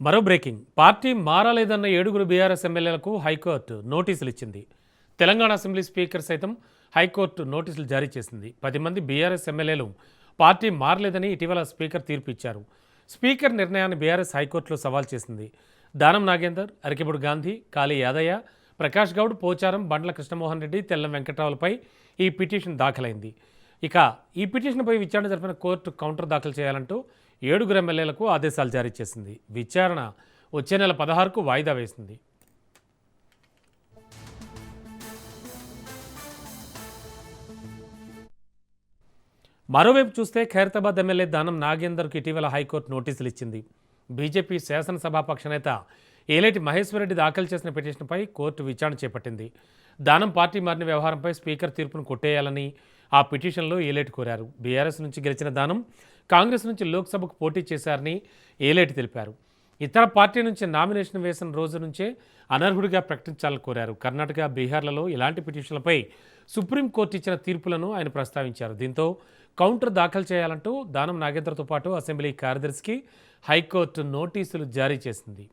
మరో breaking party మారలేదన్న 7 BRS ఎమ్మెల్యేలకు high court నోటీసులు ఇచ్చింది. తెలంగాణ అసెంబ్లీ స్పీకర్ సైతం హైకోర్టు నోటీసులు జారీ చేసింది. 10 మంది బీఆర్ఎస్ ఎమ్మెల్యేలు పార్టీ మారలేదని ఇటీవల స్పీకర్ తీర్పు ఇచ్చారు. స్పీకర్ నిర్ణయాన్ని బీఆర్ఎస్ హైకోర్టులో సవాల్ చేసింది. దానం నాగేందర్, అరికెబుడు గాంధీ, కాళీ యాదయ్య, ప్రకాష్ గౌడ్, పోచారం, బండ్ల కృష్ణమోహన్ రెడ్డి, తెల్లం వెంకట్రావులపై ఈ పిటిషన్ దాఖలైంది. ఇక ఈ పిటిషన్పై విచారణ జరిపిన కోర్టు కౌంటర్ దాఖలు చేయాలంటూ 7 ఎమ్మెల్యేలకు ఆదేశాలు జారీ చేసింది. విచారణ వచ్చే నెల 16కు వాయిదా వేసింది. మరోవైపు చూస్తే ఖైరతాబాద్ ఎమ్మెల్యే దానం నాగేందర్కు ఇటీవల హైకోర్టు నోటీసులు ఇచ్చింది. బీజేపీ శాసనసభాపక్ష నేత ఏలేటి మహేశ్వరరెడ్డి దాఖలు చేసిన పిటిషన్పై కోర్టు విచారణ చేపట్టింది. దానం పార్టీ మారిన వ్యవహారంపై స్పీకర్ తీర్పును కొట్టేయాలని ఆ పిటిషన్లో ఏలేటి కోరారు. బీఆర్ఎస్ నుంచి గెలిచిన దానం కాంగ్రెస్ నుంచి లోక్సభకు పోటీ చేశారని ఏలేటి తెలిపారు. ఇతర పార్టీ నుంచి నామినేషన్ వేసిన రోజు నుంచే అనర్హుడిగా ప్రకటించాలని కోరారు. కర్ణాటక, బీహార్లలో ఇలాంటి పిటిషన్లపై సుప్రీంకోర్టు ఇచ్చిన తీర్పులను ఆయన ప్రస్తావించారు. దీంతో కౌంటర్ దాఖలు చేయాలంటూ దానం నాగేంద్రతో పాటు అసెంబ్లీ కార్యదర్శికి హైకోర్టు నోటీసులు జారీ చేసింది.